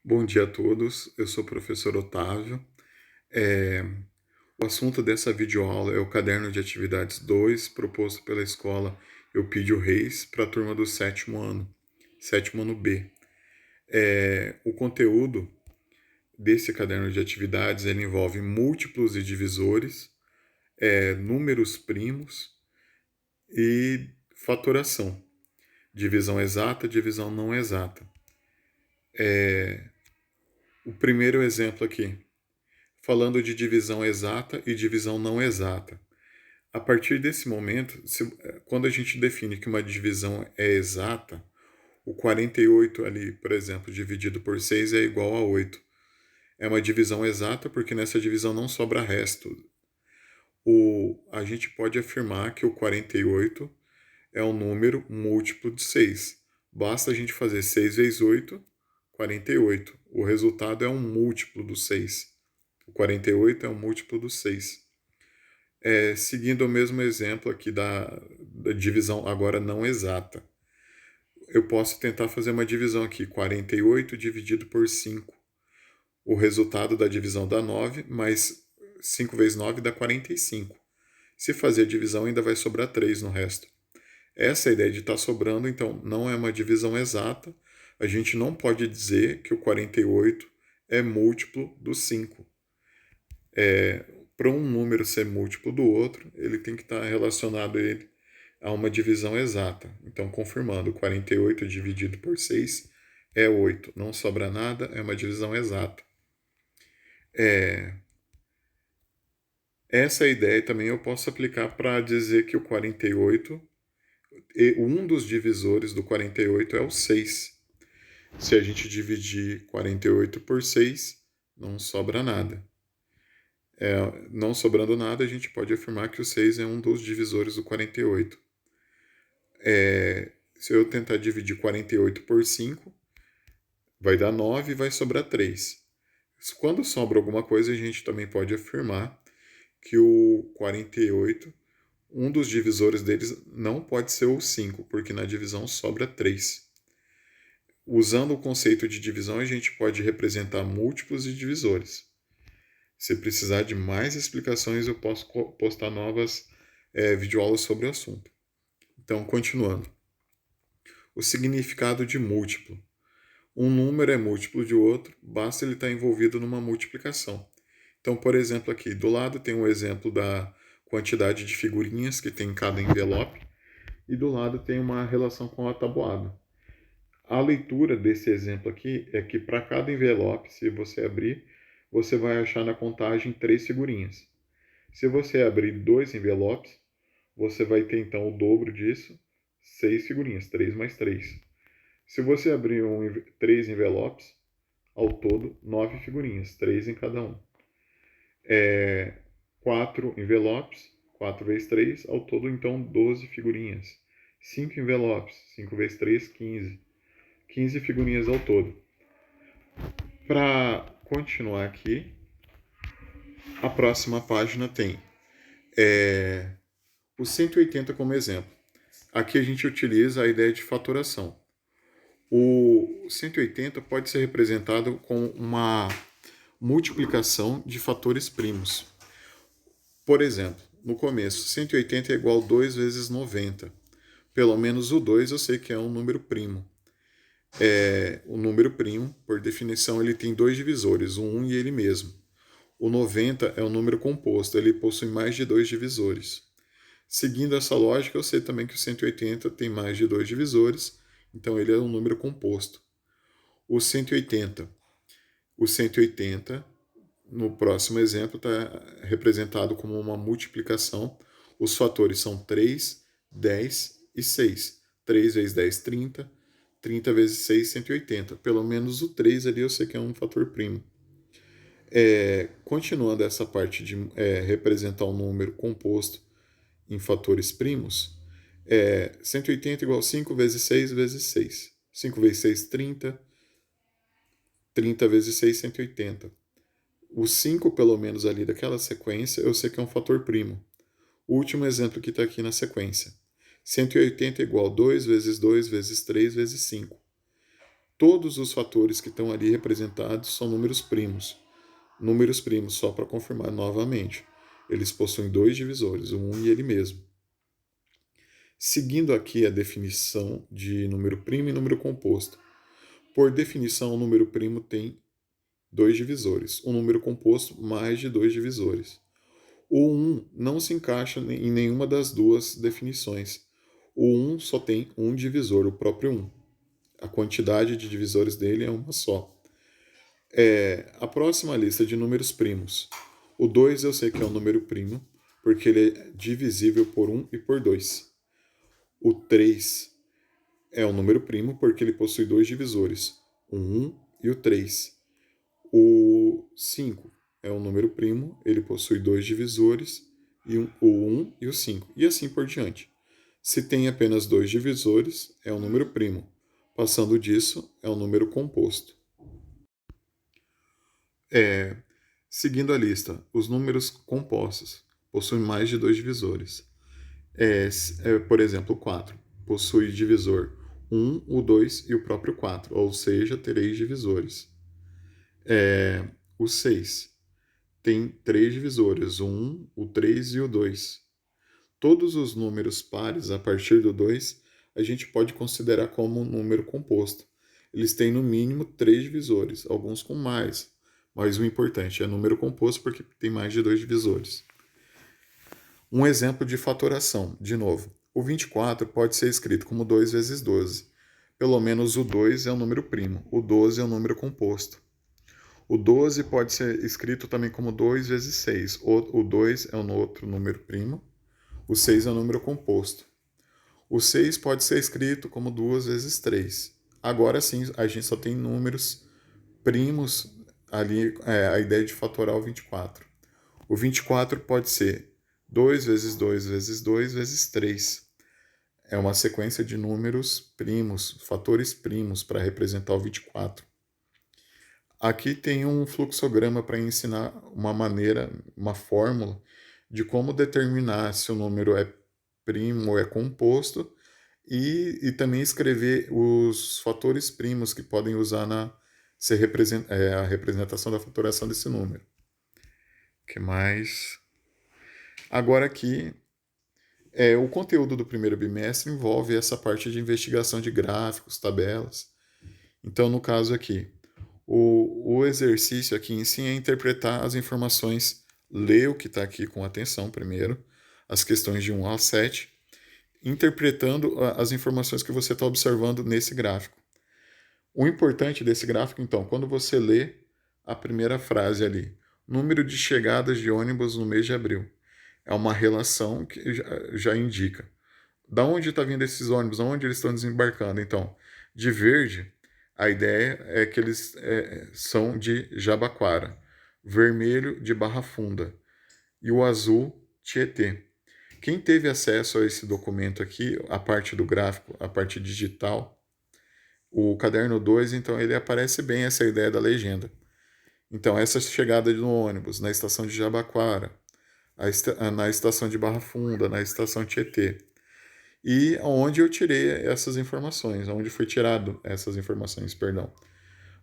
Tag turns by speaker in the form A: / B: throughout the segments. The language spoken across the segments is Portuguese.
A: Bom dia a todos, eu sou o professor Otávio. É, o assunto dessa videoaula é o Caderno de Atividades 2, proposto pela escola Eupídio Reis para a turma do sétimo ano B. O conteúdo desse caderno de atividades ele envolve múltiplos e divisores, números primos e fatoração, divisão exata, divisão não exata. O primeiro exemplo aqui, falando de divisão exata e divisão não exata. A partir desse momento, quando a gente define que uma divisão é exata, o 48 ali, por exemplo, dividido por 6 é igual a 8. É uma divisão exata porque nessa divisão não sobra resto. A gente pode afirmar que o 48 é um número múltiplo de 6. Basta a gente fazer 6 vezes 8, 48. O resultado é um múltiplo do 6. O 48 é um múltiplo do 6. Seguindo o mesmo exemplo aqui da divisão agora não exata. Eu posso tentar fazer uma divisão aqui, 48 dividido por 5. O resultado da divisão dá 9, mas 5 vezes 9 dá 45. Se fazer a divisão, ainda vai sobrar 3 no resto. Essa é a ideia de estar sobrando, então não é uma divisão exata. A gente não pode dizer que o 48 é múltiplo do 5. Para um número ser múltiplo do outro, ele tem que estar relacionado a uma divisão exata. Então, confirmando, 48 dividido por 6 é 8. Não sobra nada, é uma divisão exata. Essa ideia também eu posso aplicar para dizer que o 48, um dos divisores do 48 é o 6. Se a gente dividir 48 por 6, não sobra nada. Não sobrando nada, a gente pode afirmar que o 6 é um dos divisores do 48. Se eu tentar dividir 48 por 5, vai dar 9 e vai sobrar 3. Quando sobra alguma coisa, a gente também pode afirmar que o 48, um dos divisores deles não pode ser o 5, porque na divisão sobra 3. Usando o conceito de divisão, a gente pode representar múltiplos e divisores. Se precisar de mais explicações, eu posso postar novas videoaulas sobre o assunto. Então, continuando. O significado de múltiplo. Um número é múltiplo de outro, basta ele estar envolvido numa multiplicação. Então, por exemplo, aqui do lado tem um exemplo da quantidade de figurinhas que tem em cada envelope e do lado tem uma relação com a tabuada. A leitura desse exemplo aqui é que para cada envelope, se você abrir, você vai achar na contagem 3 figurinhas. Se você abrir 2 envelopes, você vai ter então o dobro disso, 6 figurinhas, 3 mais 3. Se você abrir 3 envelopes, ao todo 9 figurinhas, 3 em cada um. 4 envelopes, 4 vezes 3, ao todo então 12 figurinhas. 5 envelopes, 5 vezes 3, 15. 15 figurinhas ao todo. Para continuar aqui, a próxima página tem o 180 como exemplo. Aqui a gente utiliza a ideia de fatoração. O 180 pode ser representado com uma multiplicação de fatores primos. Por exemplo, no começo, 180 é igual a 2 vezes 90. Pelo menos o 2 eu sei que é um número primo. O número primo, por definição, ele tem dois divisores, o 1 e ele mesmo. O 90 é um número composto, ele possui mais de dois divisores. Seguindo essa lógica, eu sei também que o 180 tem mais de dois divisores, então ele é um número composto. O 180, no próximo exemplo, está representado como uma multiplicação. Os fatores são 3, 10 e 6. 3 vezes 10, 30. 30 vezes 6, 180. Pelo menos o 3 ali eu sei que é um fator primo. Continuando essa parte de representar um número composto em fatores primos, 180 igual a 5 vezes 6 vezes 6. 5 vezes 6, 30. 30 vezes 6, 180. O 5, pelo menos ali daquela sequência, eu sei que é um fator primo. O último exemplo que está aqui na sequência. 180 igual a 2 vezes 2 vezes 3 vezes 5. Todos os fatores que estão ali representados são números primos. Números primos, só para confirmar novamente, eles possuem dois divisores, o 1 e ele mesmo. Seguindo aqui a definição de número primo e número composto. Por definição, o número primo tem dois divisores, o número composto mais de dois divisores. O 1 não se encaixa em nenhuma das duas definições. O 1 só tem um divisor, o próprio 1. A quantidade de divisores dele é uma só. A próxima lista de números primos. O 2 eu sei que é um número primo, porque ele é divisível por 1 e por 2. O 3 é um número primo, porque ele possui dois divisores, o 1 e o 3. O 5 é um número primo, ele possui dois divisores, o 1 e o 5, e assim por diante. Se tem apenas dois divisores, é um número primo. Passando disso, é um número composto. Seguindo a lista, os números compostos possuem mais de dois divisores. Por exemplo, o 4 possui divisor 1, o 2 e o próprio 4, ou seja, três divisores. O 6 tem três divisores, o 1, o 3 e o 2. Todos os números pares a partir do 2 a gente pode considerar como um número composto. Eles têm no mínimo três divisores, alguns com mais, mas o importante é número composto porque tem mais de dois divisores. Um exemplo de fatoração, de novo. O 24 pode ser escrito como 2 vezes 12. Pelo menos o 2 é um número primo, o 12 é um número composto. O 12 pode ser escrito também como 2 vezes 6. O 2 é um outro número primo, o 6 é um número composto. O 6 pode ser escrito como 2 vezes 3. Agora sim, a gente só tem números primos ali, a ideia de fatorar o 24. O 24 pode ser 2 vezes 2 vezes 2 vezes 3. É uma sequência de números primos, fatores primos, para representar o 24. Aqui tem um fluxograma para ensinar uma fórmula de como determinar se o número é primo ou é composto e também escrever os fatores primos que podem usar a representação da fatoração desse número. O que mais? Agora aqui, o conteúdo do primeiro bimestre envolve essa parte de investigação de gráficos, tabelas. Então, no caso aqui, o exercício aqui em si é interpretar as informações, ler o que está aqui com atenção primeiro, as questões de 1 a 7, interpretando as informações que você está observando nesse gráfico. O importante desse gráfico, então, quando você lê a primeira frase ali, número de chegadas de ônibus no mês de abril, é uma relação que já indica. Da onde está vindo esses ônibus? Aonde eles estão desembarcando? Então, de verde, a ideia é que eles são de Jabaquara, vermelho de Barra Funda e o azul Tietê. Quem teve acesso a esse documento aqui, a parte do gráfico, a parte digital, o caderno 2, então ele aparece bem essa ideia da legenda. Então, essa chegada no ônibus na estação de Jabaquara, na estação de Barra Funda, na estação Tietê. E onde eu tirei essas informações, onde foi tirado essas informações, perdão,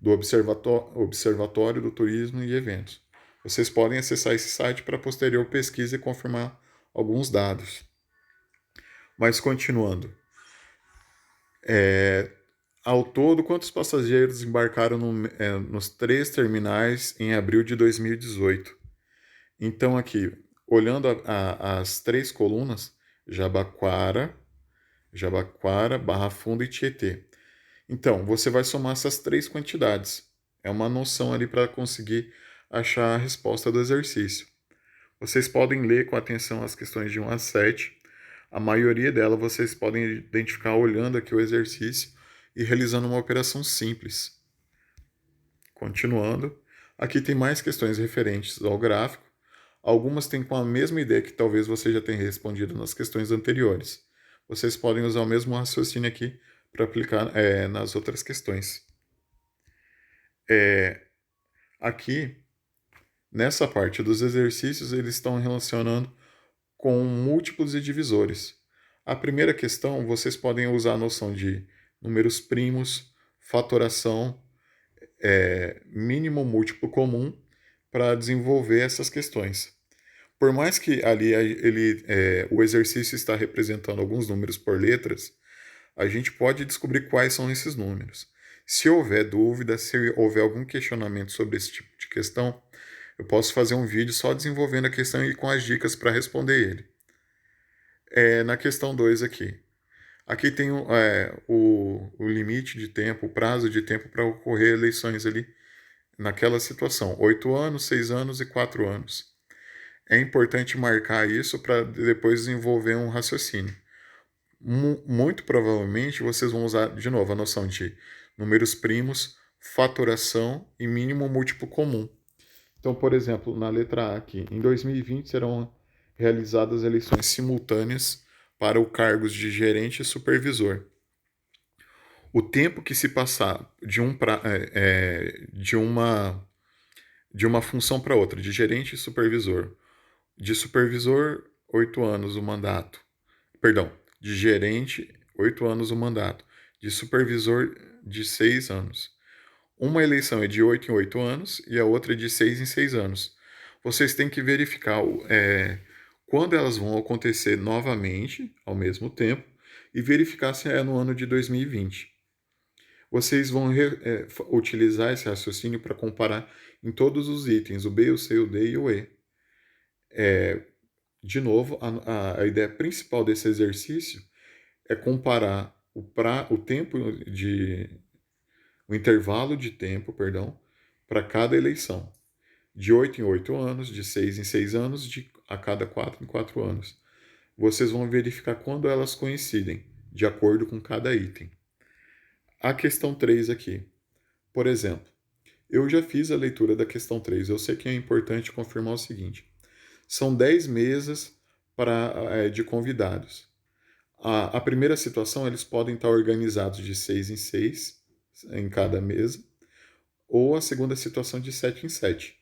A: do Observatório do Turismo e Eventos. Vocês podem acessar esse site para posterior pesquisa e confirmar alguns dados. Mas continuando. Ao todo, quantos passageiros embarcaram nos 3 terminais em abril de 2018? Então aqui, olhando as 3 colunas, Jabaquara, Barra Funda e Tietê. Então, você vai somar essas 3 quantidades. É uma noção ali para conseguir achar a resposta do exercício. Vocês podem ler com atenção as questões de 1 a 7. A maioria delas vocês podem identificar olhando aqui o exercício e realizando uma operação simples. Continuando, aqui tem mais questões referentes ao gráfico. Algumas têm com a mesma ideia que talvez você já tenha respondido nas questões anteriores. Vocês podem usar o mesmo raciocínio aqui para aplicar nas outras questões. Aqui, nessa parte dos exercícios, eles estão relacionando com múltiplos e divisores. A primeira questão, vocês podem usar a noção de números primos, fatoração, mínimo múltiplo comum para desenvolver essas questões. Por mais que ali o exercício está representando alguns números por letras, a gente pode descobrir quais são esses números. Se houver dúvida, se houver algum questionamento sobre esse tipo de questão, eu posso fazer um vídeo só desenvolvendo a questão e com as dicas para responder ele. Na questão 2 aqui. Aqui tem o limite de tempo, o prazo de tempo para ocorrer eleições ali naquela situação. 8 anos, 6 anos e 4 anos. É importante marcar isso para depois desenvolver um raciocínio. Muito provavelmente vocês vão usar, de novo, a noção de números primos, fatoração e mínimo múltiplo comum. Então, por exemplo, na letra A aqui, em 2020 serão realizadas eleições simultâneas para os cargos de gerente e supervisor. O tempo que se passar de uma função para outra, de gerente e supervisor, de supervisor, 8 anos o mandato. Perdão, de gerente, 8 anos o mandato. De supervisor, de 6 anos. Uma eleição é de 8 em 8 anos e a outra é de 6 em 6 anos. Vocês têm que verificar quando elas vão acontecer novamente, ao mesmo tempo, e verificar se é no ano de 2020. Vocês vão utilizar esse raciocínio para comparar em todos os itens, o B, o C, o D e o E. De novo, a ideia principal desse exercício é comparar o tempo o intervalo de tempo, perdão, para cada eleição. De 8 em 8 anos, de 6 em 6 anos, a cada 4 em 4 anos. Vocês vão verificar quando elas coincidem, de acordo com cada item. A questão 3 aqui. Por exemplo, eu já fiz a leitura da questão 3. Eu sei que é importante confirmar o seguinte. São 10 mesas de convidados. A primeira situação, eles podem estar organizados de 6 em 6 em cada mesa, ou a segunda situação de 7 em 7.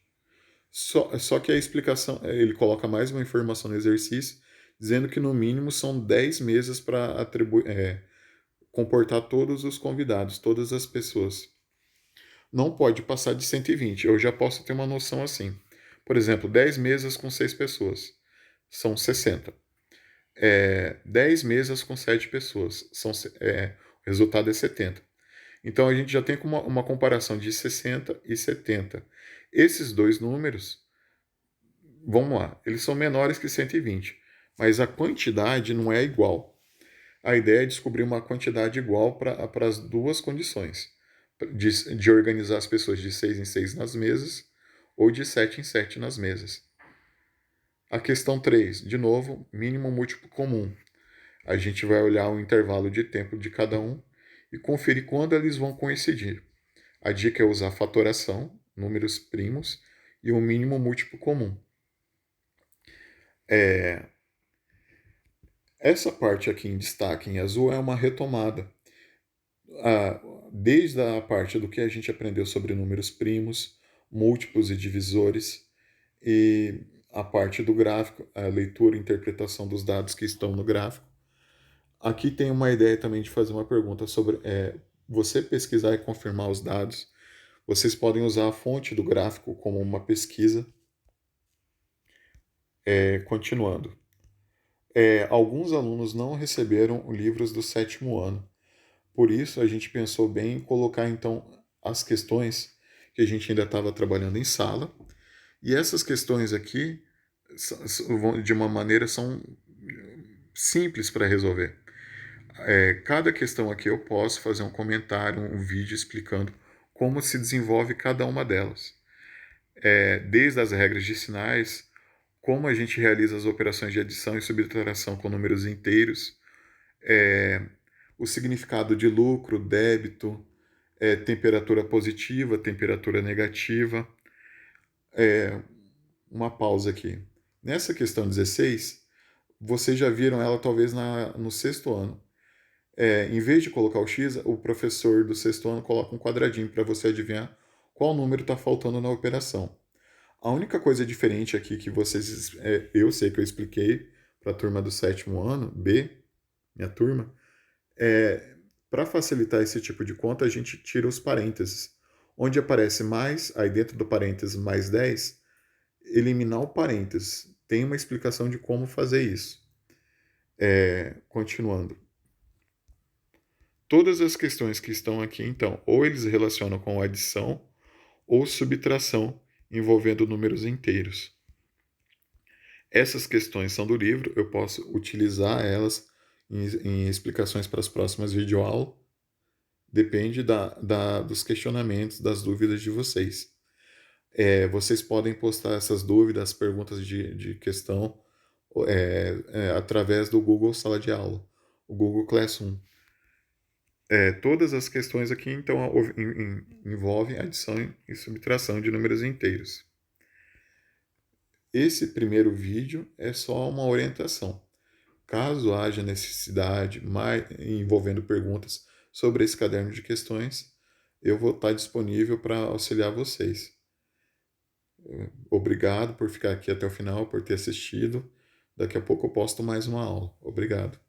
A: Só que a explicação, ele coloca mais uma informação no exercício, dizendo que no mínimo são 10 mesas para comportar todos os convidados, todas as pessoas. Não pode passar de 120. Eu já posso ter uma noção assim. Por exemplo, 10 mesas com 6 pessoas. São 60. 10 mesas com 7 pessoas. O resultado é 70. Então a gente já tem uma comparação de 60 e 70. Esses dois números, vamos lá, eles são menores que 120, mas a quantidade não é igual. A ideia é descobrir uma quantidade igual para as duas condições, de organizar as pessoas de 6 em 6 nas mesas ou de 7 em 7 nas mesas. A questão 3, de novo, mínimo múltiplo comum. A gente vai olhar o intervalo de tempo de cada um e conferir quando eles vão coincidir. A dica é usar fatoração, números primos, e o mínimo múltiplo comum. Essa parte aqui em destaque em azul é uma retomada. Desde a parte do que a gente aprendeu sobre números primos, múltiplos e divisores, e a parte do gráfico, a leitura e interpretação dos dados que estão no gráfico. Aqui tem uma ideia também de fazer uma pergunta sobre você pesquisar e confirmar os dados. Vocês podem usar a fonte do gráfico como uma pesquisa. Continuando. Alguns alunos não receberam livros do 7º ano. Por isso, a gente pensou bem em colocar, então, as questões que a gente ainda estava trabalhando em sala. E essas questões aqui, de uma maneira, são simples para resolver. Cada questão aqui eu posso fazer um comentário, um vídeo explicando como se desenvolve cada uma delas. Desde as regras de sinais, como a gente realiza as operações de adição e subtração com números inteiros, o significado de lucro, débito, temperatura positiva, temperatura negativa. Uma pausa aqui. Nessa questão 16, vocês já viram ela talvez no 6º ano. Em vez de colocar o X, o professor do 6º ano coloca um quadradinho para você adivinhar qual número está faltando na operação. A única coisa diferente aqui que eu sei que eu expliquei para a turma do 7º ano, B, minha turma, Para facilitar esse tipo de conta, a gente tira os parênteses. Onde aparece mais, aí dentro do parênteses mais 10, eliminar o parênteses. Tem uma explicação de como fazer isso. Continuando. Todas as questões que estão aqui, então, ou eles relacionam com adição ou subtração envolvendo números inteiros. Essas questões são do livro, eu posso utilizar elas em explicações para as próximas videoaulas. Depende dos questionamentos, das dúvidas de vocês. Vocês podem postar essas dúvidas, perguntas de questão através do Google Sala de Aula, o Google Classroom. Todas as questões aqui, então, envolvem adição e subtração de números inteiros. Esse primeiro vídeo é só uma orientação. Caso haja necessidade envolvendo perguntas sobre esse caderno de questões, eu vou estar disponível para auxiliar vocês. Obrigado por ficar aqui até o final, por ter assistido. Daqui a pouco eu posto mais uma aula. Obrigado.